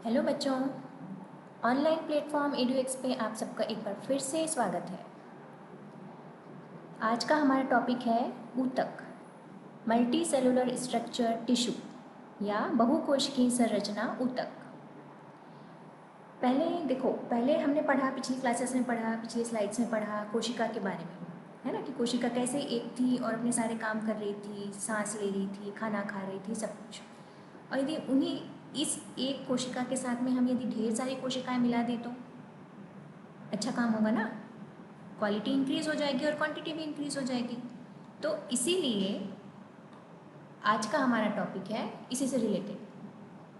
Hello बच्चों, online platform एडुएक्स पे आप सबका एक बार फिर से स्वागत है। आज का हमारा टॉपिक है ऊतक, मल्टी सेलुलर स्ट्रक्चर टिश्यू या बहुकोशिकीय संरचना ऊतक। पहले हमने पढ़ा, पिछली क्लासेस में पढ़ा, पिछली स्लाइड्स में पढ़ा कोशिका के बारे में, है ना, कि कोशिका कैसे एक थी और अपने सारे काम कर रही थी, सांस ले रही थी, खाना खा रही थी, सब कुछ। और यदि उन्हीं इस एक कोशिका के साथ में हम यदि ढेर सारी कोशिकाएं मिला दें तो अच्छा काम होगा ना, क्वालिटी इंक्रीज हो जाएगी और क्वांटिटी भी इंक्रीज हो जाएगी। तो इसीलिए आज का हमारा टॉपिक है इसी से रिलेटेड,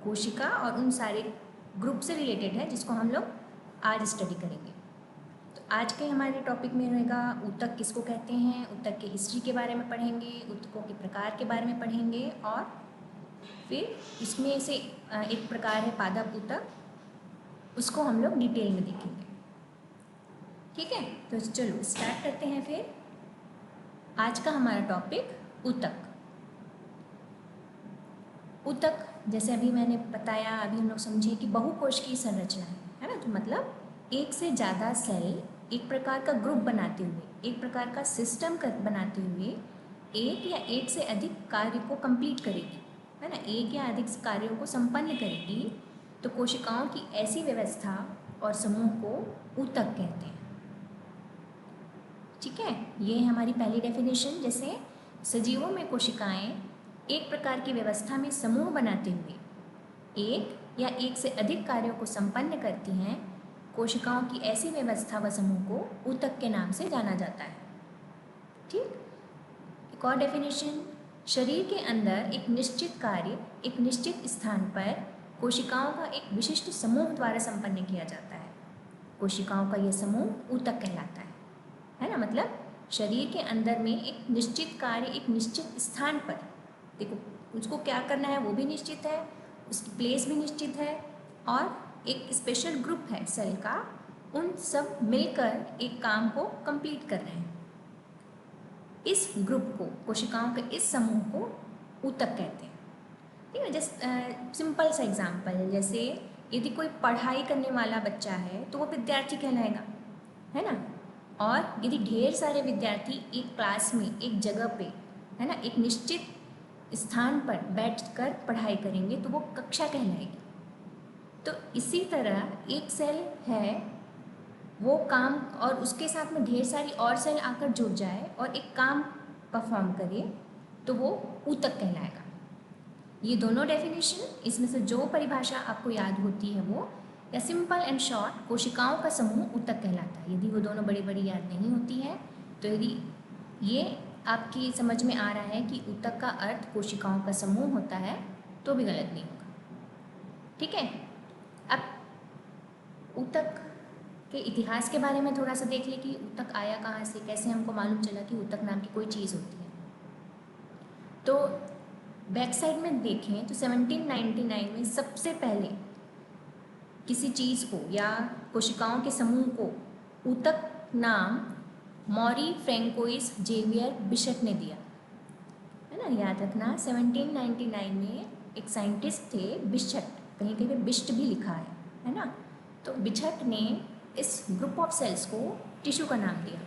कोशिका और उन सारे ग्रुप से रिलेटेड है जिसको हम लोग आज स्टडी करेंगे। तो आज के हमारे टॉपिक में रहेगा ऊतक किसको कहते हैं, ऊतक के हिस्ट्री के बारे में पढ़ेंगे, ऊतकों के प्रकार के बारे में पढ़ेंगे और फिर इसमें से एक प्रकार है पादप ऊतक, उसको हम लोग डिटेल में देखेंगे। ठीक है, तो चलो स्टार्ट करते हैं फिर आज का हमारा टॉपिक ऊतक। ऊतक जैसे अभी मैंने बताया, अभी हम लोग समझे कि बहुकोशिकीय संरचना है ना, तो मतलब एक से ज़्यादा सेल एक प्रकार का ग्रुप बनाते हुए, एक प्रकार का सिस्टम बनाते हुए एक या एक से अधिक कार्य को कंप्लीट करेगी, है ना, एक या अधिक कार्यों को संपन्न करेगी। तो कोशिकाओं की ऐसी व्यवस्था और समूह को ऊतक कहते हैं। ठीक है, ये है हमारी पहली डेफिनेशन। जैसे सजीवों में कोशिकाएं एक प्रकार की व्यवस्था में समूह बनाते हुए एक या एक से अधिक कार्यों को संपन्न करती हैं। कोशिकाओं की ऐसी व्यवस्था व समूह को ऊतक के नाम से जाना जाता है। ठीक, एक और डेफिनेशन, शरीर के अंदर एक निश्चित कार्य एक निश्चित स्थान पर कोशिकाओं का एक विशिष्ट समूह द्वारा संपन्न किया जाता है। कोशिकाओं का यह समूह ऊतक कहलाता है ना, मतलब शरीर के अंदर में एक निश्चित कार्य एक निश्चित स्थान पर, देखो उसको क्या करना है वो भी निश्चित है, उसकी प्लेस भी निश्चित है और एक स्पेशल ग्रुप है सेल का, उन सब मिलकर एक काम को कंप्लीट कर रहे हैं। इस ग्रुप को, कोशिकाओं के इस समूह को ऊतक कहते हैं। ठीक है, जैसे सिंपल सा एग्जाम्पल, जैसे यदि कोई पढ़ाई करने वाला बच्चा है तो वो विद्यार्थी कहलाएगा, है ना, और यदि ढेर सारे विद्यार्थी एक क्लास में एक जगह पे, है ना, एक निश्चित स्थान पर बैठकर पढ़ाई करेंगे तो वो कक्षा कहलाएगी। तो इसी तरह एक सेल है, वो काम और उसके साथ में ढेर सारी और सेल आकर जुड़ जाए और एक काम परफॉर्म करे तो वो ऊतक कहलाएगा। ये दोनों डेफिनेशन, इसमें से जो परिभाषा आपको याद होती है वो, या सिंपल एंड शॉर्ट कोशिकाओं का समूह ऊतक कहलाता है। यदि वो दोनों बड़ी बड़ी याद नहीं होती है तो यदि ये आपकी समझ में आ रहा है कि ऊतक का अर्थ कोशिकाओं का समूह होता है तो भी गलत नहीं होगा। ठीक है, अब ऊतक के इतिहास के बारे में थोड़ा सा देख ले कि ऊतक आया कहाँ से, कैसे हमको मालूम चला कि ऊतक नाम की कोई चीज़ होती है। तो बैक साइड में देखें तो 1799 में सबसे पहले किसी चीज़ को या कोशिकाओं के समूह को ऊतक नाम मॉरी फ्रैंकोइस जेवियर बिशट ने दिया, है ना, याद रखना। 1799 में एक साइंटिस्ट थे बिशट, कहीं कहीं पे बिस्ट भी लिखा है ना, तो बिशट ने इस ग्रुप ऑफ सेल्स को टिश्यू का नाम दिया।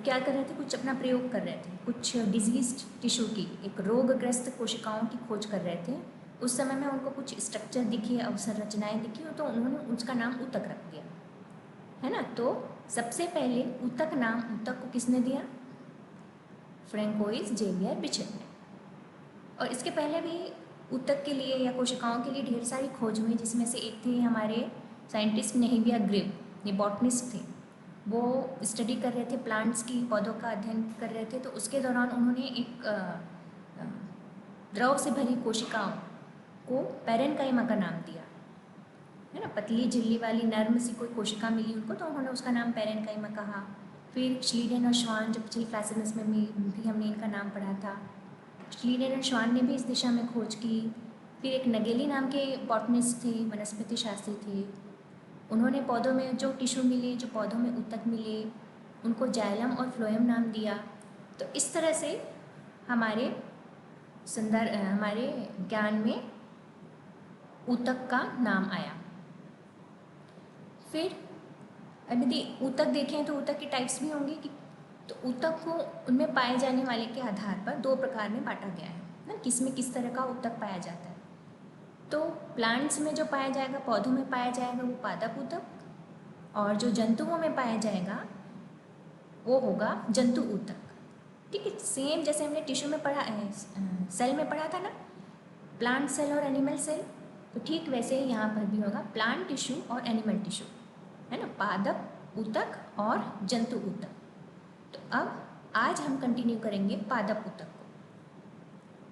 क्या कर रहे थे, कुछ अपना प्रयोग कर रहे थे, कुछ डिजीज्ड टिश्यू की, एक रोगग्रस्त कोशिकाओं की खोज कर रहे थे। उस समय में उनको कुछ स्ट्रक्चर दिखी, अवसंरचनाएं दिखी, तो उन्होंने उसका नाम ऊतक रख दिया, है ना। तो सबसे पहले ऊतक नाम ऊतक को किसने दिया, फ्रैंकोइस जेवियर बिशट ने। और इसके पहले भी ऊतक के लिए या कोशिकाओं के लिए ढेर सारी खोज हुई, जिसमें से एक थे हमारे साइंटिस्ट नेहेविया ग्रेव, ये बॉटनिस्ट थे। वो स्टडी कर रहे थे प्लांट्स की, पौधों का अध्ययन कर रहे थे। तो उसके दौरान उन्होंने एक द्रव से भरी कोशिकाओं को पैरेन्काइमा का नाम दिया, है ना, पतली झिल्ली वाली नर्म सी कोई कोशिका मिली उनको तो उन्होंने उसका नाम पैरेन्काइमा कहा। फिर श्लीडेन और श्वान, जब पिछली क्लासेस में भी हमने इनका नाम पढ़ा था, श्लीडेन और श्वान ने भी इस दिशा में खोज की। फिर एक नगेली नाम के बॉटनिस्ट थे, वनस्पति शास्त्री थे, उन्होंने पौधों में जो टिश्यू मिले, जो पौधों में ऊतक मिले, उनको जाइलम और फ्लोएम नाम दिया। तो इस तरह से हमारे ज्ञान में ऊतक का नाम आया। फिर अब यदि ऊतक देखें तो ऊतक के टाइप्स भी होंगे कि तो ऊतक को उनमें पाए जाने वाले के आधार पर दो प्रकार में बांटा गया है ना, किस में किस तरह का ऊतक पाया जाता है। तो प्लांट्स में जो पाया जाएगा, पौधों में पाया जाएगा वो पादप ऊतक, और जो जंतुओं में पाया जाएगा वो होगा जंतु ऊतक। ठीक है, सेम जैसे हमने टिश्यू में पढ़ा सेल में पढ़ा था ना, प्लांट सेल और एनिमल सेल, तो ठीक वैसे ही यहाँ पर भी होगा प्लांट टिश्यू और एनिमल टिश्यू, है ना, पादप ऊतक और जंतु ऊतक। तो अब आज हम कंटिन्यू करेंगे पादप ऊतक को।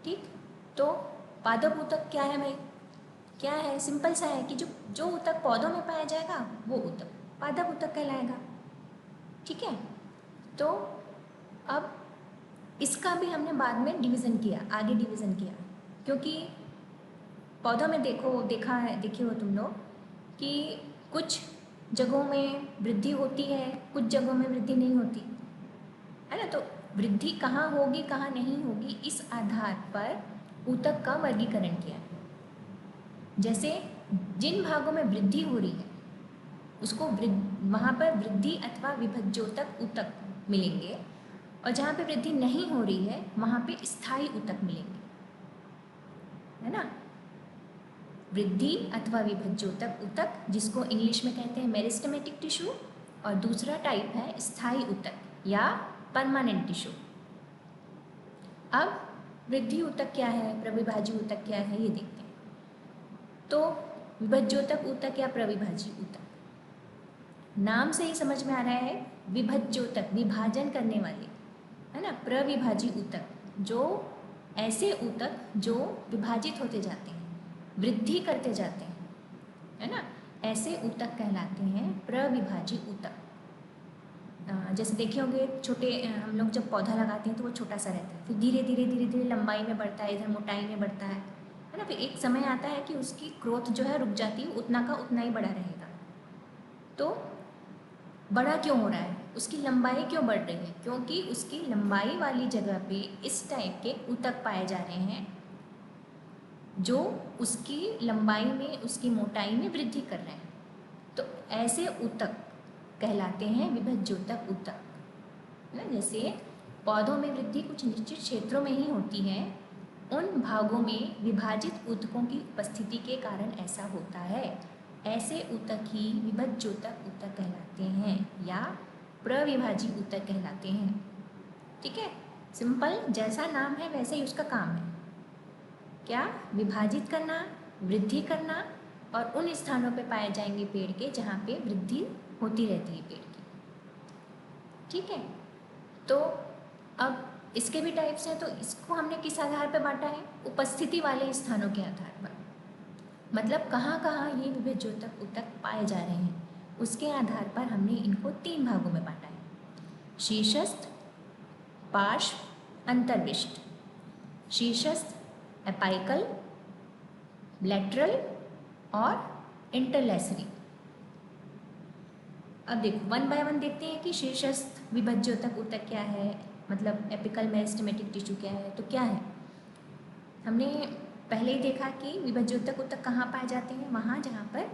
ठीक, तो पादप ऊतक क्या है भाई, क्या है, सिंपल सा है कि जो ऊतक पौधों में पाया जाएगा वो ऊतक पादप ऊतक कहलाएगा। ठीक है, तो अब इसका भी हमने बाद में डिवीज़न किया, आगे डिवीज़न किया, क्योंकि पौधों में देखे हो तुम लोग कि कुछ जगहों में वृद्धि होती है, कुछ जगहों में वृद्धि नहीं होती है ना। तो वृद्धि कहाँ होगी कहाँ नहीं होगी, इस आधार पर ऊतक का वर्गीकरण किया है। जैसे जिन भागों में वृद्धि हो रही है उसको वहाँ पर वृद्धि अथवा विभज्योतक ऊतक मिलेंगे, और जहाँ पे वृद्धि नहीं हो रही है वहाँ पे स्थायी ऊतक मिलेंगे, है ना। वृद्धि अथवा विभज्योतक ऊतक, जिसको इंग्लिश में कहते हैं मेरिस्टेमेटिक टिश्यू, और दूसरा टाइप है स्थायी ऊतक या परमानेंट टिश्यू। अब वृद्धि ऊतक क्या है, प्रविभाज्य ऊतक क्या है, ये देखते हैं। तो विभज्योतक ऊतक या प्रविभाज्य ऊतक, नाम से ही समझ में आ रहा है, विभज्योतक विभाजन करने वाले, है ना। प्रविभाज्य ऊतक, जो ऐसे ऊतक जो विभाजित होते जाते हैं, वृद्धि करते जाते हैं, है ना, ऐसे ऊतक कहलाते हैं प्रविभाज्य ऊतक। जैसे देखे होंगे छोटे, हम लोग जब पौधा लगाते हैं तो वो छोटा सा रहता है, फिर धीरे धीरे धीरे धीरे लंबाई में बढ़ता है, इधर मोटाई में बढ़ता है ना। फिर एक समय आता है कि उसकी ग्रोथ जो है रुक जाती है, उतना का उतना ही बड़ा रहेगा। तो बड़ा क्यों हो रहा है, उसकी लंबाई क्यों बढ़ रही है, क्योंकि उसकी लंबाई वाली जगह पे इस टाइप के ऊतक पाए जा रहे हैं जो उसकी लंबाई में, उसकी मोटाई में वृद्धि कर रहे हैं। तो ऐसे ऊतक कहलाते हैं विभज्योतक ऊतक, ना। जैसे पौधों में वृद्धि कुछ निश्चित क्षेत्रों में ही होती है, उन भागों में विभाजित ऊतकों की उपस्थिति के कारण ऐसा होता है। ऐसे ऊतक ही विभज्योतक ऊतक कहलाते हैं या प्रविभाजी ऊतक कहलाते हैं। ठीक है, सिंपल, जैसा नाम है वैसे ही उसका काम है, क्या, विभाजित करना, वृद्धि करना, और उन स्थानों पे पाए जाएंगे पेड़ के जहाँ पे वृद्धि होती रहती है पेड़ की। ठीक है, तो अब इसके भी टाइप्स हैं, तो इसको हमने किस आधार पर बांटा है, उपस्थिति वाले स्थानों के आधार पर, मतलब कहाँ कहाँ ये विभज्योतक ऊतक पाए जा रहे हैं उसके आधार पर हमने इनको 3 भागों में बांटा है, शीर्षस्थ, पार्श्व, अंतर्विष्ट। शीर्षस्थ एपाइकल, लैटरल और इंटरलेसरी। अब देखो वन बाय वन देखते हैं कि शीर्षस्थ विभज्योतक ऊतक क्या है, मतलब एपिकल मेरिस्टेमेटिक टिश्यू क्या है। तो क्या है, हमने पहले ही देखा कि विभज्योतक ऊतक कहाँ पाए जाते हैं, वहाँ जहाँ पर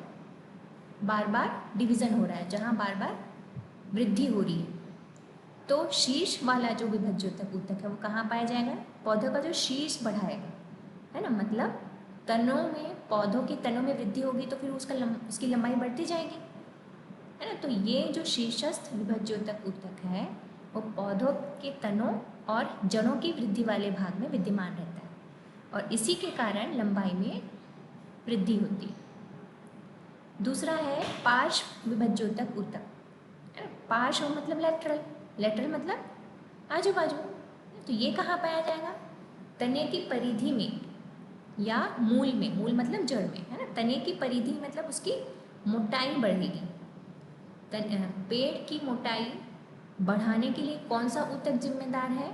बार बार डिवीज़न हो रहा है, जहाँ बार बार वृद्धि हो रही है। तो शीर्ष वाला जो विभज्योतक ऊतक है वो कहाँ पाया जाएगा, पौधों का जो शीर्ष बढ़ाएगा, है ना, मतलब तनों में, पौधों के तनों में वृद्धि होगी तो फिर उसकी लंबाई बढ़ती जाएगी, है ना। तो ये जो शीर्षस्थ विभज्योतक ऊतक है वो पौधों के तनों और जड़ों की वृद्धि वाले भाग में विद्यमान रहता है, और इसी के कारण लंबाई में वृद्धि होती है। दूसरा है पार्श्व विभज्योतक ऊतक, है ना। पार्श्व मतलब लैटरल, लैटरल मतलब आजू बाजू। तो ये कहाँ पाया जाएगा, तने की परिधि में या मूल में, मूल मतलब जड़ में, है ना। तने की परिधि मतलब उसकी मोटाई बढ़ेगी। पेड़ की मोटाई बढ़ाने के लिए कौन सा ऊतक जिम्मेदार है,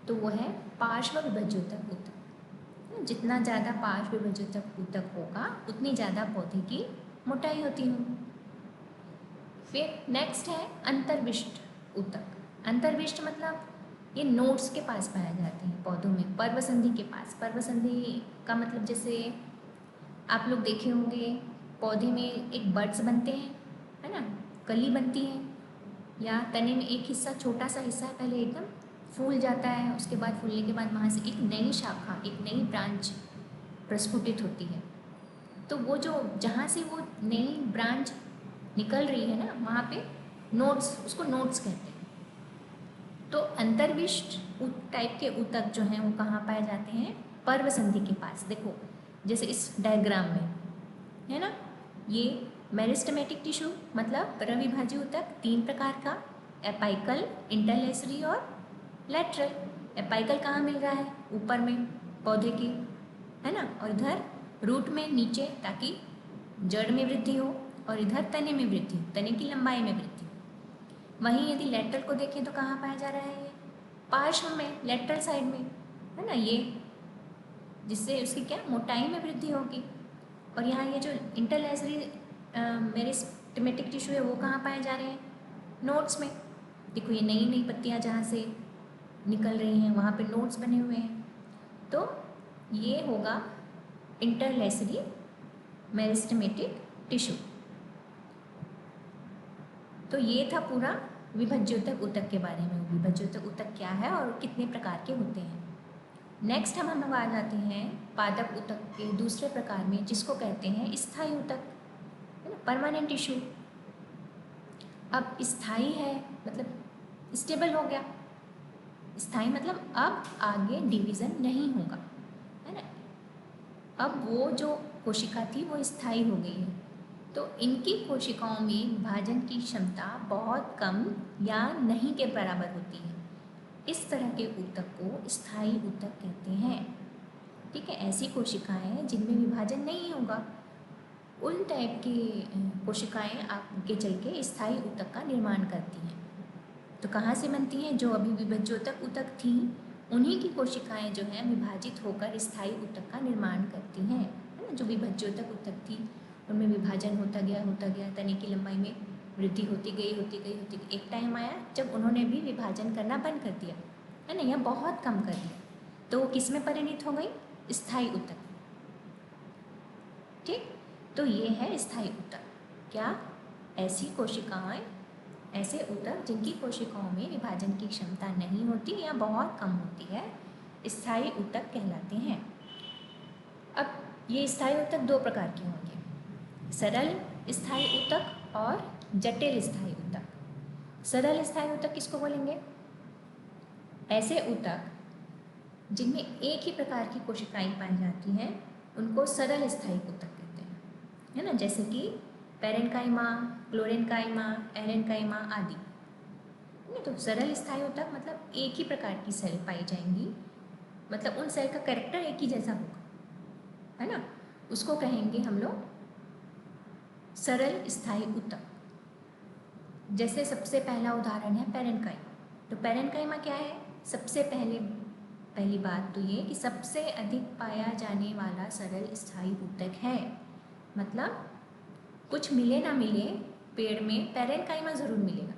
तो वो है पार्श्व विभज्योतक ऊतक। जितना ज़्यादा पार्श्व विभज्योतक ऊतक होगा उतनी ज़्यादा पौधे की मोटाई होती होगी। फिर नेक्स्ट है अंतर्विष्ट ऊतक। अंतर्विष्ट मतलब ये नोड्स के पास पाए जाते हैं पौधों में, पर्वसंधि के पास। पर्वसंधि का मतलब जैसे आप लोग देखे होंगे पौधे में एक बड्स बनते हैं, है ना, कली बनती है, या तने में एक हिस्सा, छोटा सा हिस्सा पहले एकदम फूल जाता है, उसके बाद फूलने के बाद वहाँ से एक नई शाखा, एक नई ब्रांच प्रस्फुटित होती है। तो वो जो जहाँ से वो नई ब्रांच निकल रही है ना, वहाँ पे नोड्स, उसको नोड्स कहते हैं। तो अंतर्विष्ट टाइप के ऊतक जो हैं वो कहाँ पाए जाते हैं? पर्व संधि के पास। देखो जैसे इस डायग्राम में है ना, ये मेरिस्टेमेटिक टिश्यू मतलब परविभाज्य ऊतक 3 प्रकार का, एपाइकल, इंटरलेसरी और लेटरल। एपाइकल कहाँ मिल रहा है? ऊपर में पौधे की, है ना, और इधर रूट में नीचे, ताकि जड़ में वृद्धि हो, और इधर तने में वृद्धि, तने की लंबाई में वृद्धि। वहीं यदि लेटरल को देखें तो कहाँ पाया जा रहा है? ये पार्श्व में, लेटरल साइड में, है ना, ये जिससे उसकी क्या मोटाई में वृद्धि होगी। और यहाँ ये जो इंटरलेसरी मेरिस्टेमेटिक टिश्यू है वो कहाँ पाए जा रहे हैं? नोड्स में। देखो ये नई नई पत्तियाँ जहाँ से निकल रही हैं वहाँ पे नोड्स बने हुए हैं। तो ये होगा इंटरलेसरी मेरिस्टेमेटिक टिश्यू। तो ये था पूरा विभज्योतक ऊतक के बारे में। विभज्योतक ऊतक क्या है और कितने प्रकार के होते हैं। नेक्स्ट हम लोग आ जाते हैं पादप ऊतक के दूसरे प्रकार में, जिसको कहते हैं स्थायी ऊतक, है ना, परमानेंट टिश्यू। अब स्थायी है मतलब स्टेबल हो गया, स्थायी मतलब अब आगे डिवीज़न नहीं होगा, है ना। अब वो जो कोशिका थी वो स्थायी हो गई है, तो इनकी कोशिकाओं में विभाजन की क्षमता बहुत कम या नहीं के बराबर होती है। इस तरह के ऊतक को स्थायी ऊतक कहते हैं। ठीक है, ऐसी कोशिकाएं जिनमें विभाजन नहीं होगा, उन टाइप की कोशिकाएं आगे चल के स्थायी ऊतक का निर्माण करती हैं। तो कहाँ से बनती हैं? जो अभी विभज्योतक ऊतक थी उन्हीं की कोशिकाएं जो हैं विभाजित होकर स्थायी ऊतक का निर्माण करती हैं, है ना। जो विभज्योतक ऊतक थी उनमें विभाजन होता गया, तने की लंबाई में वृद्धि होती गई। एक टाइम आया जब उन्होंने भी विभाजन करना बंद कर दिया, है ना, या बहुत कम कर दिया, तो वो किस में परिणत हो गई? स्थायी ऊतक। ठीक, तो ये है स्थायी ऊतक। क्या? ऐसी कोशिकाएं, ऐसे ऊतक जिनकी कोशिकाओं में विभाजन की क्षमता नहीं होती या बहुत कम होती है, स्थायी ऊतक कहलाते हैं। अब ये स्थायी ऊतक 2 प्रकार के होंगे, सरल स्थायी ऊतक और जटिल स्थायी ऊतक। सरल स्थायी ऊतक किसको बोलेंगे? ऐसे ऊतक जिनमें एक ही प्रकार की कोशिकाएं पाई जाती हैं उनको सरल स्थायी ऊतक कहते हैं, है ना। जैसे कि पैरेन्काइमा, क्लोरेन्काइमा, एरेन्काइमा आदि। तो सरल स्थायी ऊतक मतलब एक ही प्रकार की सेल पाई जाएंगी, मतलब उन सेल का कैरेक्टर एक ही जैसा होगा, है ना, उसको कहेंगे हम लोग सरल स्थायी ऊतक। जैसे सबसे पहला उदाहरण है पैरेन्काइमा। तो पैरेन्काइमा क्या है? सबसे पहली बात तो ये कि सबसे अधिक पाया जाने वाला सरल स्थायी ऊतक है। मतलब कुछ मिले ना मिले, पेड़ में पैरेन्काइमा ज़रूर मिलेगा,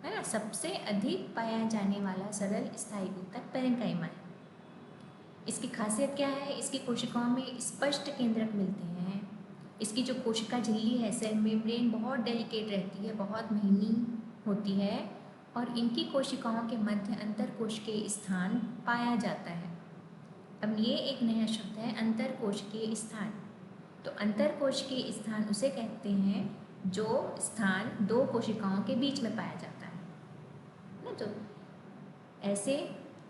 है ना। सबसे अधिक पाया जाने वाला सरल स्थायी ऊतक पैरेन्काइमा है। इसकी खासियत क्या है? इसकी कोशिकाओं में स्पष्ट केंद्रक मिलते हैं। इसकी जो कोशिका झिल्ली है, सेल मेम्ब्रेन, बहुत डेलिकेट रहती है, बहुत महीनी होती है, और इनकी कोशिकाओं के मध्य अंतरकोश के स्थान पाया जाता है। अब ये एक नया शब्द है, अंतरकोश के स्थान। तो अंतरकोश के स्थान उसे कहते हैं जो स्थान 2 कोशिकाओं के बीच में पाया जाता है ना। तो ऐसे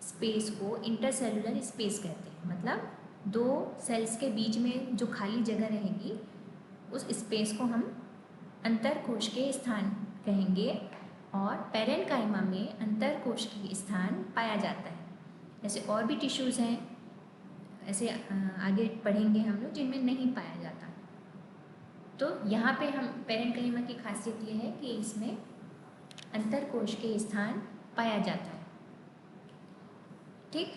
स्पेस को इंटरसेलुलर स्पेस कहते हैं। मतलब 2 सेल्स के बीच में जो खाली जगह रहेगी उस स्पेस को हम अंतरकोश के स्थान कहेंगे। और पैरेन्काइमा में अंतरकोश के स्थान पाया जाता है। ऐसे और भी टिश्यूज़ हैं, ऐसे आगे पढ़ेंगे हम लोग, जिनमें नहीं पाया जाता। तो यहाँ पे हम पैरेन्काइमा की खासियत ये है कि इसमें अंतरकोश के स्थान पाया जाता है। ठीक,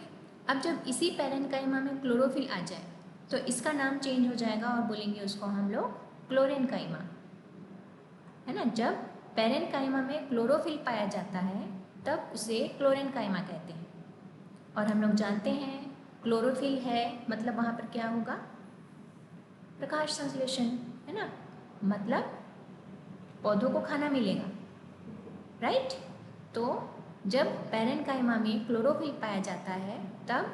अब जब इसी पैरेन्काइमा में क्लोरोफिल आ जाए तो इसका नाम चेंज हो जाएगा और बोलेंगे उसको हम लोग क्लोरेन्काइमा, है ना। जब पैरेन्काइमा में क्लोरोफिल पाया जाता है तब उसे क्लोरेन्काइमा कहते हैं। और हम लोग जानते हैं क्लोरोफिल है मतलब वहाँ पर क्या होगा? प्रकाश संश्लेषण, है ना, मतलब पौधों को खाना मिलेगा, राइट। तो जब पैरेन्काइमा में क्लोरोफिल पाया जाता है तब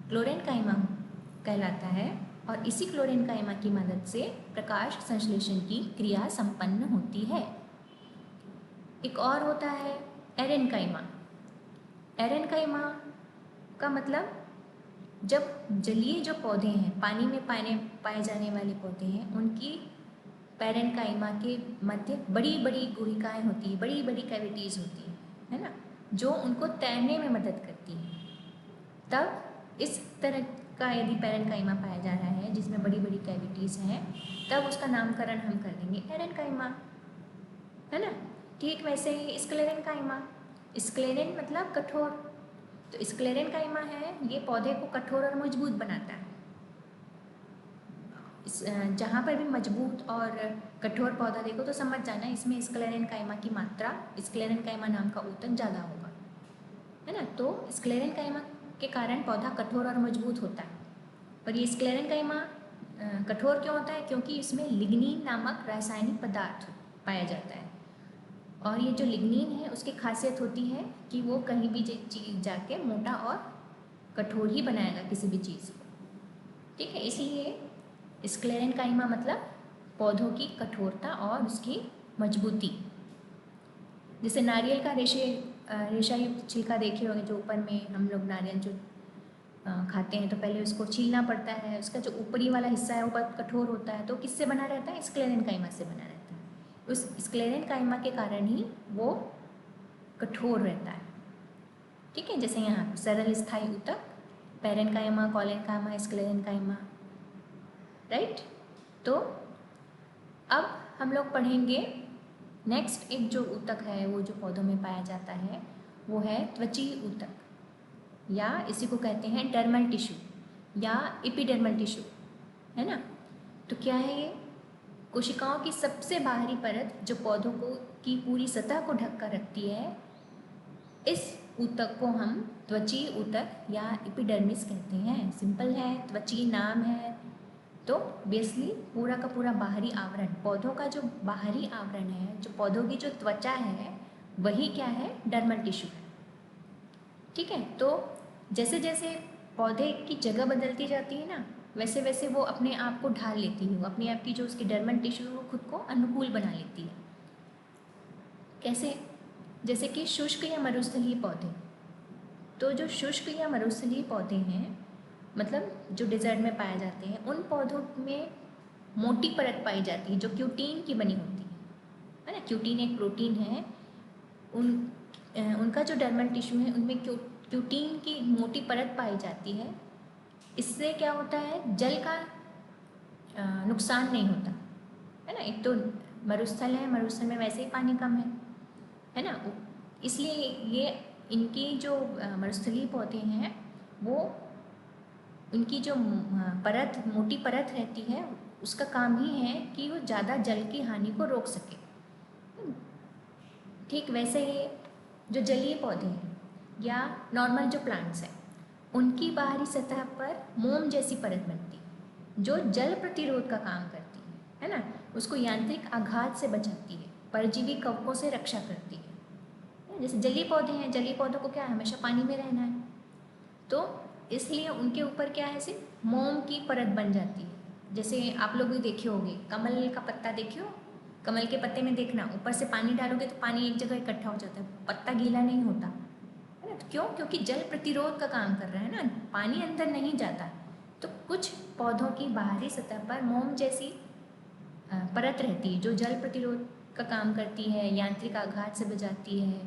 क्लोरेन्काइमा कहलाता है, और इसी क्लोरेन्काइमा की मदद से प्रकाश संश्लेषण की क्रिया संपन्न होती है। एक और होता है एरेन्काइमा। एरेन्काइमा का मतलब जब जलीय जो पौधे हैं, पानी में पाए जाने वाले पौधे हैं, उनकी पैरेन्काइमा के मध्य बड़ी बड़ी गुहिकाएँ होती हैं, बड़ी बड़ी कैविटीज़ होती हैं, है ना, जो उनको तैरने में मदद करती हैं। तब इस तरह का यदि पैरेन्काइमा पाया जा रहा है जिसमें बड़ी बड़ी कैविटीज़ हैं, तब उसका नामकरण हम कर देंगे एरेन्काइमा, है ना। ठीक वैसे ही स्क्लेरेन्काइमा, स्क्लेरेन मतलब कठोर, तो स्क्लेरेन्काइमा है ये पौधे को कठोर और मजबूत बनाता है। जहाँ पर भी मजबूत और कठोर पौधा देखो तो समझ जाना इसमें स्क्लेरेन्काइमा की मात्रा, स्क्लेरेन्काइमा नाम का ऊतक ज़्यादा होगा, है ना। तो स्क्लेरेन्काइमा के कारण पौधा कठोर और मजबूत होता है। पर ये स्क्लेरेन्काइमा कठोर क्यों होता है? क्योंकि इसमें लिग्नीन नामक रासायनिक पदार्थ पाया जाता है, और ये जो लिग्नीन है उसकी खासियत होती है कि वो कहीं भी चीज़ जाके मोटा और कठोर ही बनाएगा किसी भी चीज़ को, ठीक है। इसलिए स्क्लेरेन्काइमा मतलब पौधों की कठोरता और उसकी मजबूती। जैसे नारियल का रेशायुक्त छिलका देखे होंगे, जो ऊपर में हम लोग नारियल जो खाते हैं तो पहले उसको छीलना पड़ता है, उसका जो ऊपरी वाला हिस्सा है वो बहुत कठोर होता है, तो किससे बना रहता है? स्क्लेरेन्काइमा से बना रहता है। उस स्क्लेरेन्काइमा के कारण ही वो कठोर रहता है, ठीक है। जैसे यहाँ सरल स्थायी ऊतक, पैरेन्काइमा, कॉलेन्काइमा, स्क्लेरेन्काइमा, राइट। तो अब हम लोग पढ़ेंगे नेक्स्ट एक जो ऊतक है वो जो पौधों में पाया जाता है वो है त्वचीय ऊतक, या इसी को कहते हैं डर्मल टिश्यू या एपिडर्मल टिश्यू, है ना। तो क्या है ये? कोशिकाओं की सबसे बाहरी परत जो पौधों को की पूरी सतह को ढक कर रखती है, इस ऊतक को हम त्वचीय ऊतक या एपिडर्मिस कहते हैं। सिंपल है, त्वचीय नाम है, तो बेसिकली पूरा का पूरा बाहरी आवरण, पौधों का जो बाहरी आवरण है, जो पौधों की जो त्वचा है, वही क्या है? डर्मल टिश्यू है, ठीक है। तो जैसे जैसे पौधे की जगह बदलती जाती है ना, वैसे वैसे वो अपने आप को ढाल लेती है, वो अपने आप की जो उसकी डर्मल टिश्यू है वो खुद को अनुकूल बना लेती है। कैसे? जैसे कि शुष्क या मरुस्थलीय पौधे, तो जो शुष्क या मरुस्थलीय पौधे हैं, मतलब जो डेजर्ट में पाए जाते हैं, उन पौधों में मोटी परत पाई जाती है जो क्यूटीन की बनी होती है ना। क्यूटीन एक प्रोटीन है, उनका जो डर्मल टिश्यू है उनमें क्यूटीन की मोटी परत पाई जाती है। इससे क्या होता है? जल का नुकसान नहीं होता, है ना। एक तो मरुस्थल है, मरुस्थल में वैसे ही पानी कम है ना, इसलिए ये इनकी जो मरुस्थलीय पौधे हैं वो उनकी जो परत, मोटी परत रहती है, उसका काम ही है कि वो ज़्यादा जल की हानि को रोक सके। ठीक वैसे ही जो जलीय पौधे हैं या नॉर्मल जो प्लांट्स हैं, उनकी बाहरी सतह पर मोम जैसी परत बनती है जो जल प्रतिरोध का काम करती है ना। उसको यांत्रिक आघात से बचाती है, परजीवी कवकों से रक्षा करती है। जैसे जलीय पौधे हैं, जलीय पौधों को क्या है? हमेशा पानी में रहना है, तो इसलिए उनके ऊपर क्या है? सिर्फ मोम की परत बन जाती है। जैसे आप लोग भी देखे होंगे, कमल का पत्ता देखियो, कमल के पत्ते में देखना ऊपर से पानी डालोगे तो पानी एक जगह इकट्ठा हो जाता है, पत्ता गीला नहीं होता, है ना। तो क्यों? क्योंकि जल प्रतिरोध का काम कर रहा है ना, पानी अंदर नहीं जाता। तो कुछ पौधों की बाहरी सतह पर मोम जैसी परत रहती है जो जल प्रतिरोध का काम करती है, यांत्रिक आघात से बचाती है,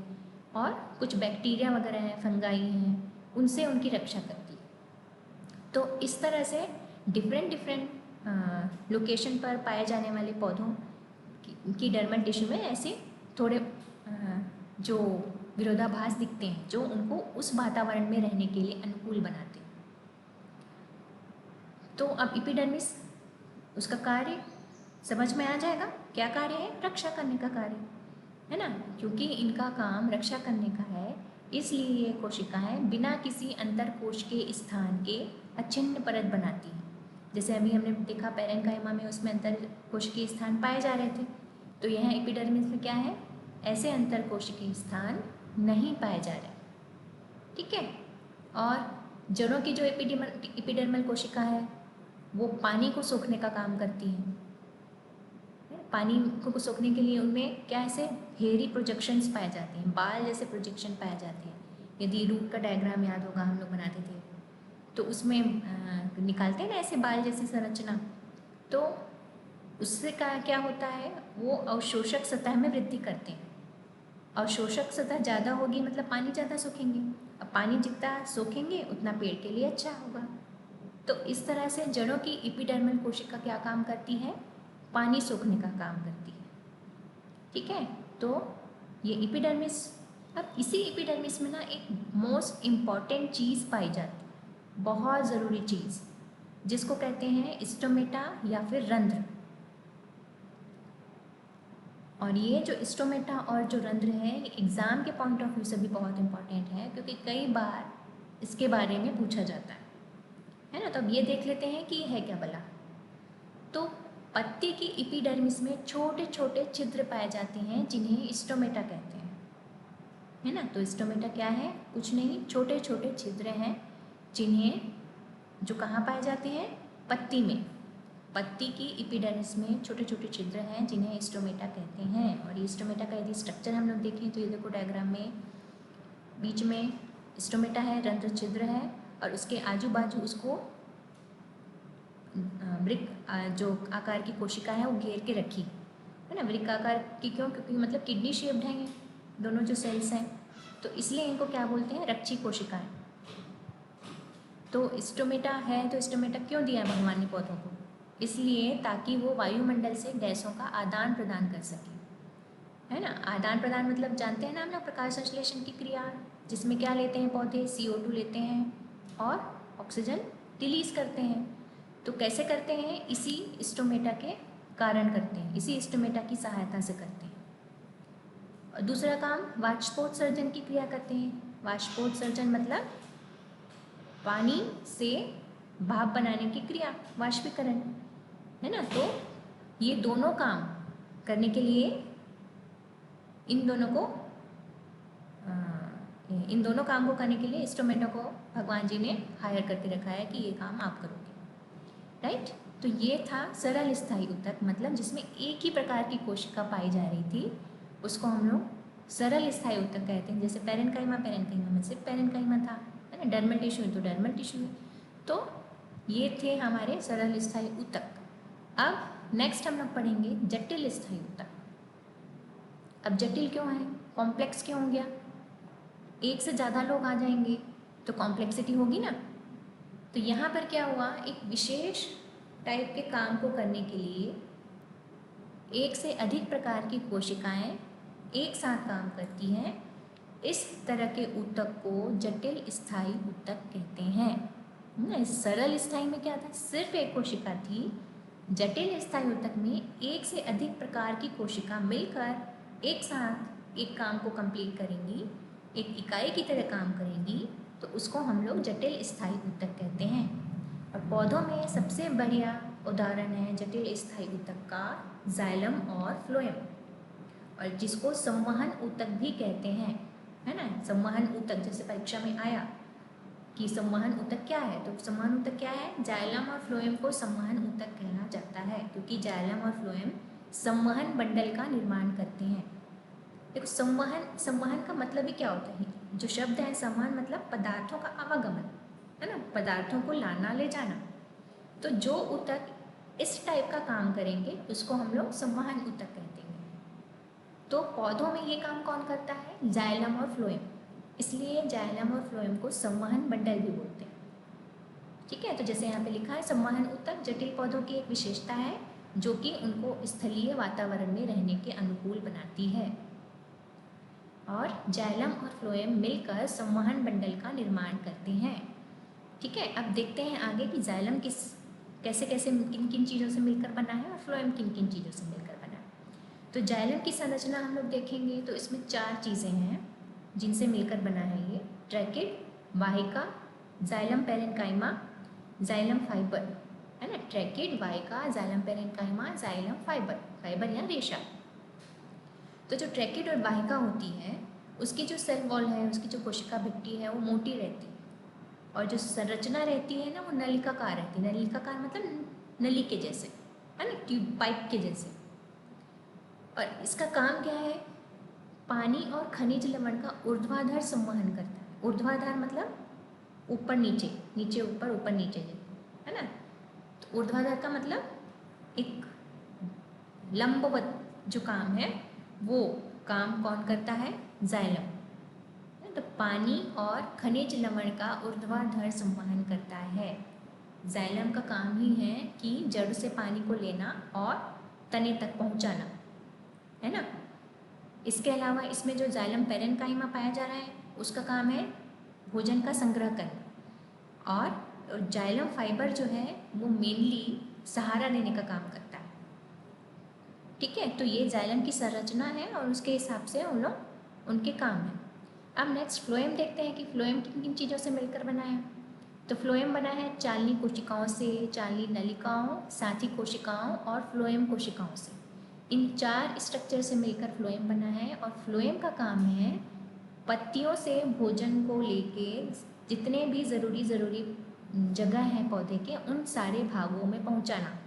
और कुछ बैक्टीरिया वगैरह हैं, फंगाई हैं, उनसे उनकी रक्षा करती है। तो इस तरह से डिफरेंट लोकेशन पर पाए जाने वाले पौधों की डर्मल टिश्यू में ऐसे थोड़े जो विरोधाभास दिखते हैं, जो उनको उस वातावरण में रहने के लिए अनुकूल बनाते हैं। तो अब एपिडर्मिस, उसका कार्य समझ में आ जाएगा। क्या कार्य है? रक्षा करने का कार्य है ना, क्योंकि इनका काम रक्षा करने का है, इसलिए ये कोशिकाएं बिना किसी अंतर कोश के स्थान के अचिन्ह परत बनाती हैं। जैसे अभी हमने देखा पैरेन्काइमा में उसमें अंतर कोशिकीय स्थान पाए जा रहे थे, तो यहाँ एपिडर्मिस में क्या है, ऐसे अंतर कोशिकीय स्थान नहीं पाए जा रहे। ठीक है। और जड़ों की जो एपिडर्मल कोशिका है वो पानी को सोखने का काम करती है। पानी को सोखने के लिए उनमें क्या ऐसे हेयरी प्रोजेक्शंस पाए जाते हैं, बाल जैसे प्रोजेक्शन पाए जाते हैं। यदि रूट का डायग्राम याद होगा, हम लोग बनाते थे तो उसमें निकालते हैं ना ऐसे बाल जैसी संरचना, तो उससे क्या होता है, वो अवशोषक सतह में वृद्धि करते हैं। अवशोषक सतह ज़्यादा होगी मतलब पानी ज़्यादा सोखेंगे, अब पानी जितना सोखेंगे उतना पेड़ के लिए अच्छा होगा। तो इस तरह से जड़ों की एपिडर्मल कोशिका क्या काम करती है, पानी सोखने का काम करती है। ठीक है। तो ये एपिडर्मिस, अब इसी एपिडर्मिस में ना एक मोस्ट इम्पॉर्टेंट चीज़ पाई जाती है, बहुत ज़रूरी चीज़, जिसको कहते हैं स्टोमेटा या फिर रंध्र। और ये जो स्टोमेटा और जो रंध्र है, ये एग्ज़ाम के पॉइंट ऑफ व्यू से भी बहुत इंपॉर्टेंट है, क्योंकि कई बार इसके बारे में पूछा जाता है ना। तो अब ये देख लेते हैं कि ये है क्या भला। तो पत्ती की एपिडर्मिस में छोटे छोटे छिद्र पाए जाते हैं जिन्हें स्टोमेटा कहते हैं, है ना। तो स्टोमेटा क्या है, कुछ नहीं, छोटे छोटे छिद्र हैं जिन्हें, जो कहाँ पाए जाते हैं, पत्ती में। पत्ती की एपिडर्मिस में छोटे छोटे छिद्र हैं जिन्हें स्टोमेटा कहते हैं। और ये स्टोमेटा का यदि स्ट्रक्चर हम लोग देखें तो ये देखो डायग्राम में, बीच में स्टोमेटा है, रंध्र छिद्र है, और उसके आजू बाजू उसको वृक्क जो आकार की कोशिका है वो घेर के रखी है ना। वृक्क आकार की क्यों, क्योंकि मतलब किडनी शेप्ड हैं ये दोनों जो सेल्स हैं, तो इसलिए इनको क्या बोलते हैं, रक्षी कोशिकाएं। तो स्टोमेटा है, तो स्टोमेटा क्यों दिया है भगवान ने पौधों को, इसलिए ताकि वो वायुमंडल से गैसों का आदान प्रदान कर सके, है ना। आदान प्रदान मतलब जानते हैं ना हम लोग, प्रकाश संश्लेषण की क्रिया, जिसमें क्या लेते हैं पौधे, CO2 लेते हैं और ऑक्सीजन रिलीज करते हैं। तो कैसे करते हैं, इसी स्टोमेटा के कारण करते हैं, इसी स्टोमेटा की सहायता से करते हैं। और दूसरा काम वाष्पोत्सर्जन की क्रिया करते हैं। वाष्पोत्सर्जन मतलब पानी से भाप बनाने की क्रिया, वाष्पीकरण, है ना। तो ये दोनों काम करने के लिए इन दोनों काम को करने के लिए स्टोमेटा को भगवान जी ने हायर करके रखा है कि ये काम आप करोगे, राइट। तो ये था सरल स्थायी ऊतक, मतलब जिसमें एक ही प्रकार की कोशिका पाई जा रही थी, उसको हम लोग सरल स्थायी ऊतक कहते हैं। जैसे पैरेन्काइमा में सिर्फ पैरेन्काइमा था, है ना। डर्मल टिश्यू तो डर्मल टिश्यू। तो ये थे हमारे सरल स्थायी ऊतक। अब नेक्स्ट हम लोग पढ़ेंगे जटिल स्थायी ऊतक। अब जटिल क्यों है, कॉम्प्लेक्स क्यों हो गया, एक से ज़्यादा लोग आ जाएंगे तो कॉम्प्लेक्सिटी होगी ना। तो यहाँ पर क्या हुआ, एक विशेष टाइप के काम को करने के लिए एक से अधिक प्रकार की कोशिकाएं एक साथ काम करती हैं। इस तरह के ऊतक को जटिल स्थायी ऊतक कहते हैं ना। इस सरल स्थायी में क्या था, सिर्फ एक कोशिका थी। जटिल स्थायी ऊतक में एक से अधिक प्रकार की कोशिका मिलकर एक साथ एक काम को कंप्लीट करेंगी, एक इकाई की तरह काम करेंगी, तो उसको हम लोग जटिल स्थायी ऊतक कहते हैं। और पौधों में सबसे बढ़िया उदाहरण है जटिल स्थायी ऊतक का जाइलम और फ्लोएम, और जिसको संवहन ऊतक भी कहते हैं, है ना। संवहन ऊतक, जैसे परीक्षा में आया कि संवहन ऊतक क्या है, तो संवहन ऊतक क्या है, जाइलम और फ्लोएम को संवहन ऊतक कहना जाता है, क्योंकि जाइलम और फ्लोएम संवहन बंडल का निर्माण करते हैं। देखो संवहन का मतलब ही क्या होता है, जो शब्द है संवहन मतलब पदार्थों का आवागमन, है ना, पदार्थों को लाना ले जाना। तो जो ऊतक इस टाइप का काम करेंगे उसको हम लोग संवहन ऊतक कहते हैं। तो पौधों में ये काम कौन करता है, जाइलम और फ्लोएम, इसलिए जाइलम और फ्लोएम को संवहन बंडल भी बोलते हैं। ठीक है। तो जैसे यहाँ पे लिखा है, संवहन ऊतक जटिल पौधों की एक विशेषता है जो कि उनको स्थलीय वातावरण में रहने के अनुकूल बनाती है, और जाइलम और फ्लोएम मिलकर संवहन बंडल का निर्माण करते हैं। ठीक है। अब देखते हैं आगे कि जाइलम कैसे किन किन चीज़ों से मिलकर बना है और फ्लोएम किन किन चीज़ों से मिलकर बना है। तो जाइलम की संरचना हम लोग देखेंगे तो इसमें 4 चीज़ें हैं जिनसे मिलकर बना है ये, ट्रैकिड, वाहिका, जाइलम पैरेन्काइमा, जाइलम फाइबर, है ना, ट्रैकिड वाइका xylem parenchyma xylem fibre, fibre या रेशा। तो जो ट्रैकिड और वाहिका होती है उसकी जो सेल वॉल है, उसकी जो कोशिका भित्ति है वो मोटी रहती है, और जो संरचना रहती है ना वो नलिकाकार रहती है। नलिकाकार मतलब नली के जैसे, है ना, ट्यूब पाइप के जैसे। और इसका काम क्या है? पानी और खनिज लवण का ऊर्ध्वाधर संवहन करता है। ऊर्ध्वाधर मतलब ऊपर नीचे, नीचे ऊपर, ऊपर नीचे, है ना। तो ऊर्ध्वाधर का मतलब एक लंबवत जो काम है वो काम कौन करता है? जाइलम। तो पानी और खनिज लवण का ऊर्ध्वाधर संवहन करता है। जाइलम का काम ही है कि जड़ से पानी को लेना और तने तक पहुंचाना, है ना। इसके अलावा इसमें जो जाइलम पेरेन्काइमा पाया जा रहा है उसका काम है भोजन का संग्रह करना, और जाइलम फाइबर जो है वो मेनली सहारा देने का काम करता है। ठीक है, तो ये जाइलम की संरचना है और उसके हिसाब से उन लोग उनके काम हैं। अब नेक्स्ट फ्लोएम देखते हैं कि फ्लोएम किन किन चीज़ों से मिलकर बना है। तो फ्लोएम बना है चालनी कोशिकाओं से, चालनी नलिकाओं, साथी कोशिकाओं और फ्लोएम कोशिकाओं से। इन 4 स्ट्रक्चर से मिलकर फ्लोएम बना है, और फ्लोएम का काम है पत्तियों से भोजन को लेके जितने भी ज़रूरी जगह हैं पौधे के उन सारे भागों में पहुंचाना,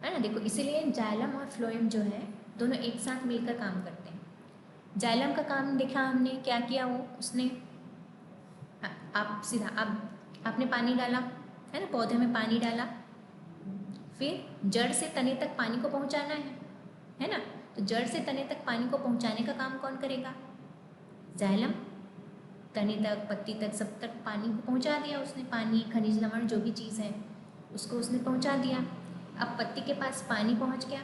है ना। देखो, इसीलिए जाइलम और फ्लोएम जो है दोनों एक साथ मिलकर काम करते हैं। जाइलम का काम देखा हमने क्या किया, वो उसने आप सीधा आपने पानी डाला, है ना, पौधे में पानी डाला, फिर जड़ से तने तक पानी को पहुंचाना है ना। तो जड़ से तने तक पानी को पहुंचाने का काम कौन करेगा? जाइलम। तने तक, पत्ती तक, सब तक पानी को पहुंचा दिया उसने। पानी, खनिज लवण जो भी चीज़ है उसको उसने पहुंचा दिया। अब पत्ती के पास पानी पहुंच गया,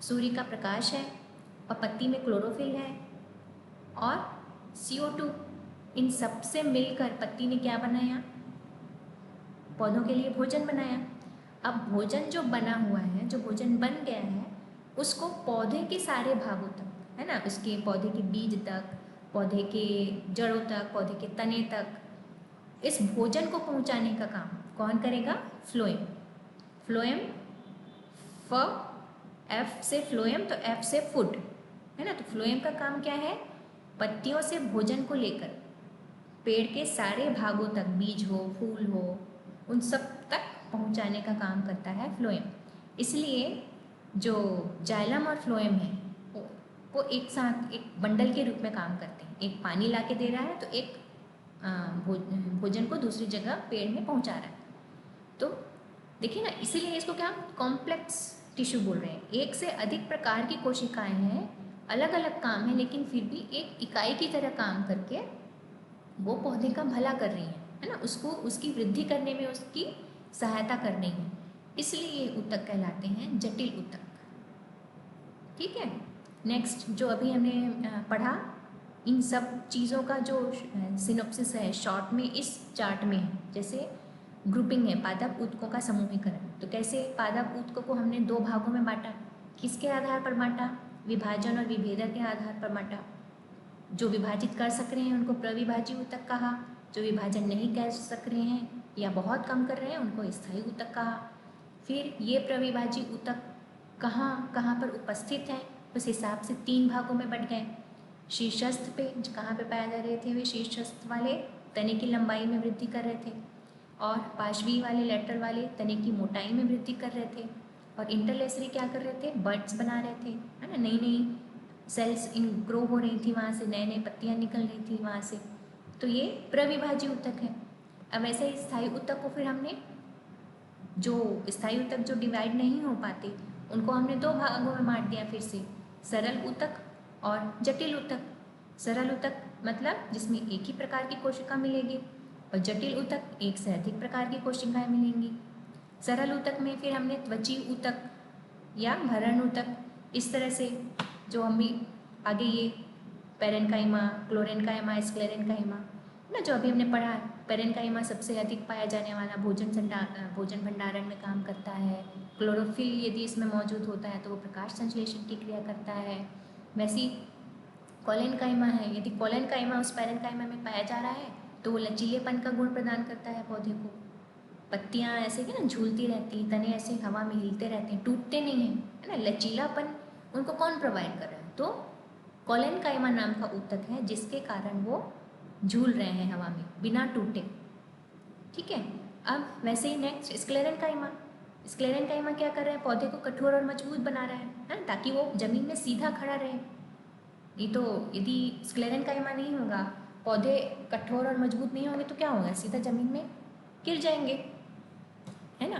सूर्य का प्रकाश है, और पत्ती में क्लोरोफिल है और CO2, इन सब से मिलकर पत्ती ने क्या बनाया? पौधों के लिए भोजन बनाया। अब भोजन जो बना हुआ है, जो भोजन बन गया है, उसको पौधे के सारे भागों तक, है ना, उसके पौधे के बीज तक, पौधे के जड़ों तक, पौधे के तने तक, इस भोजन को पहुंचाने का काम कौन करेगा? फ्लोएम। फ्लोएम, F से फ्लोएम, तो F से फूड, है ना। तो फ्लोएम का काम क्या है? पत्तियों से भोजन को लेकर पेड़ के सारे भागों तक, बीज हो, फूल हो, उन सब तक पहुंचाने का काम करता है फ्लोएम। इसलिए जो जाइलम और फ्लोएम है वो एक साथ एक बंडल के रूप में काम करते हैं। एक पानी ला के दे रहा है तो एक भोजन को दूसरी जगह पेड़ में पहुंचा रहा है। तो देखिए ना, इसीलिए इसको क्या कॉम्प्लेक्स टिश्यू बोल रहे हैं। एक से अधिक प्रकार की कोशिकाएं हैं, अलग अलग काम है, लेकिन फिर भी एक इकाई की तरह काम करके वो पौधे का भला कर रही है ना, उसको उसकी वृद्धि करने में उसकी सहायता कर रही है। इसलिए ये ऊतक कहलाते हैं जटिल ऊतक। ठीक है, नेक्स्ट जो अभी हमने पढ़ा, इन सब चीज़ों का जो सिनॉप्सिस है शॉर्ट में इस चार्ट में है। जैसे ग्रुपिंग है, पादप ऊतकों का समूहीकरण। तो कैसे पादप ऊतकों को हमने 2 भागों में बांटा, किसके आधार पर बांटा? विभाजन और विभेदक के आधार पर बांटा। जो विभाजित कर सक रहे हैं उनको प्रविभाजी ऊतक कहा, जो विभाजन नहीं कर सक रहे हैं या बहुत कम कर रहे हैं उनको स्थायी ऊतक कहा। फिर ये प्रविभाजी ऊतक कहाँ कहाँ पर उपस्थित हैं उस हिसाब से 3 भागों में बंट गए। शीर्षस्थ पे कहाँ पे पाए जा रहे थे? वे शीर्षस्थ वाले तने की लंबाई में वृद्धि कर रहे थे, और पार्श्वी वाले, लेटरल वाले तने की मोटाई में वृद्धि कर रहे थे, और इंटरलेसरी क्या कर रहे थे? बड्स बना रहे थे, है ना। नई नई सेल्स इन ग्रो हो रही थी, वहाँ से नए नए पत्तियाँ निकल रही थी वहाँ से। तो ये प्रविभाजी ऊतक है। अब ऐसे ही स्थायी ऊतक को फिर हमने, जो स्थायी ऊतक जो डिवाइड नहीं हो पाते उनको हमने 2 भागों में बांट दिया फिर से, सरल ऊतक और जटिल ऊतक। सरल ऊतक मतलब जिसमें एक ही प्रकार की कोशिका मिलेगी, और जटिल ऊतक एक से अधिक प्रकार की कोशिकाएं मिलेंगी। सरल ऊतक में फिर हमने त्वची ऊतक या भरण ऊतक, इस तरह से जो हम भी आगे ये पेरेन्काइमा, क्लोरेन्काइमा, स्क्लेरेन्काइमा ना, जो अभी हमने पढ़ा। पेरेन्काइमा सबसे अधिक पाया जाने वाला भोजन भंडारण में काम करता है। क्लोरोफिल यदि इसमें मौजूद होता है तो वो प्रकाश संश्लेषण की क्रिया करता है। वैसी कोलेन्काइमा है, यदि कोलेन्काइमा उस पेरेन्काइमा में पाया जा रहा है तो वो लचीलेपन का गुण प्रदान करता है पौधे को। पत्तियाँ ऐसे कि ना झूलती रहती हैं, तने ऐसे हवा में हिलते रहते हैं, टूटते नहीं हैं, है ना, लचीलापन उनको कौन प्रोवाइड कर रहा है? तो कोलेनकाइमा नाम का ऊतक है जिसके कारण वो झूल रहे हैं हवा में बिना टूटे। ठीक है, अब वैसे ही नेक्स्ट स्क्लेरेनकाइमा। स्क्लेरेनकाइमा क्या कर रहा है? पौधे को कठोर और मजबूत बना रहा है, ताकि वो जमीन में सीधा खड़ा रहे। नहीं तो यदि स्क्लेरेनकाइमा नहीं होगा, पौधे कठोर और मजबूत नहीं होंगे तो क्या होगा? सीधा जमीन में गिर जाएंगे, है ना।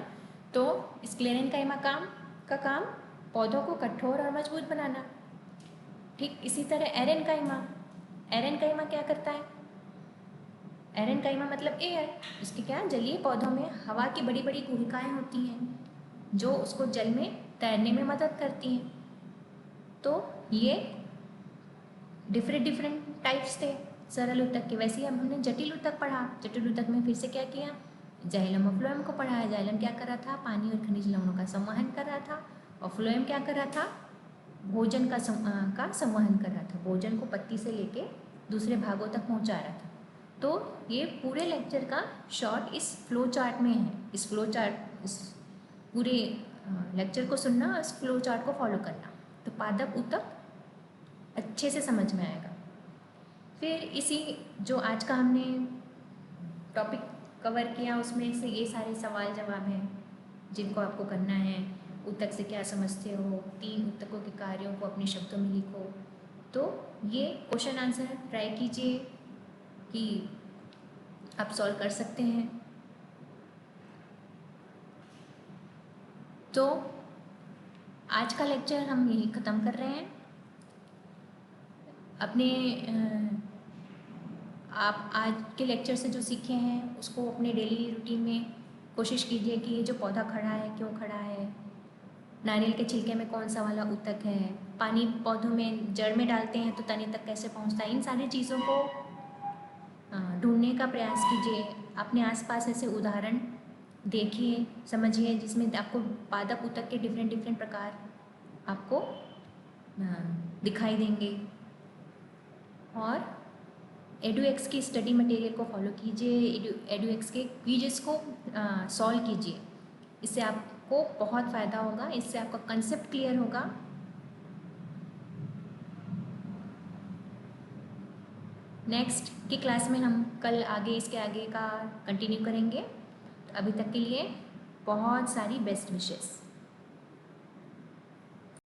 तो स्क्लेरेनकाइमा का काम पौधों को कठोर और मजबूत बनाना। ठीक इसी तरह एरेनकाइमा। एरेनकाइमा क्या करता है? एरेनकाइमा मतलब एयर। इसके क्या, जलीय पौधों में हवा की बड़ी बड़ी गुहिकाएँ होती हैं जो उसको जल में तैरने में मदद करती हैं। तो ये डिफरेंट टाइप्स थे सरल ऊतक के। वैसे ही अब हमने जटिल ऊतक पढ़ा। जटिल ऊतक में फिर से क्या किया? जाइलम और फ्लोएम को पढ़ाया। जाइलम क्या कर रहा था? पानी और खनिज लवणों का संवहन कर रहा था। और फ्लोएम क्या कर रहा था? भोजन का संवहन कर रहा था। भोजन को पत्ती से लेके दूसरे भागों तक पहुंचा रहा था। तो ये पूरे लेक्चर का शॉर्ट इस फ्लो चार्ट में है। इस पूरे लेक्चर को सुनना और इस फ्लो चार्ट को फॉलो करना, तो पादप ऊतक अच्छे से समझ में आएगा। फिर इसी जो आज का हमने टॉपिक कवर किया उसमें से ये सारे सवाल जवाब हैं जिनको आपको करना है। ऊतक से क्या समझते हो? 3 ऊतकों के कार्यों को अपने शब्दों में लिखो। तो ये क्वेश्चन आंसर ट्राई कीजिए कि आप सॉल्व कर सकते हैं। तो आज का लेक्चर हम यही ख़त्म कर रहे हैं। अपने आप आज के लेक्चर से जो सीखे हैं उसको अपने डेली रूटीन में कोशिश कीजिए कि ये जो पौधा खड़ा है क्यों खड़ा है, नारियल के छिलके में कौन सा वाला ऊतक है, पानी पौधों में जड़ में डालते हैं तो तने तक कैसे पहुंचता है, इन सारी चीज़ों को ढूंढने का प्रयास कीजिए। अपने आसपास ऐसे उदाहरण देखिए, समझिए, जिसमें आपको पादप ऊतक के डिफरेंट प्रकार आपको दिखाई देंगे। और एडुएक्स की स्टडी मटेरियल को फॉलो कीजिए, एडुएक्स के क्विजेस को सॉल्व कीजिए। इससे आपको बहुत फ़ायदा होगा, इससे आपका कंसेप्ट क्लियर होगा। नेक्स्ट की क्लास में हम कल इसके आगे का कंटिन्यू करेंगे। तो अभी तक के लिए बहुत सारी बेस्ट विशेस।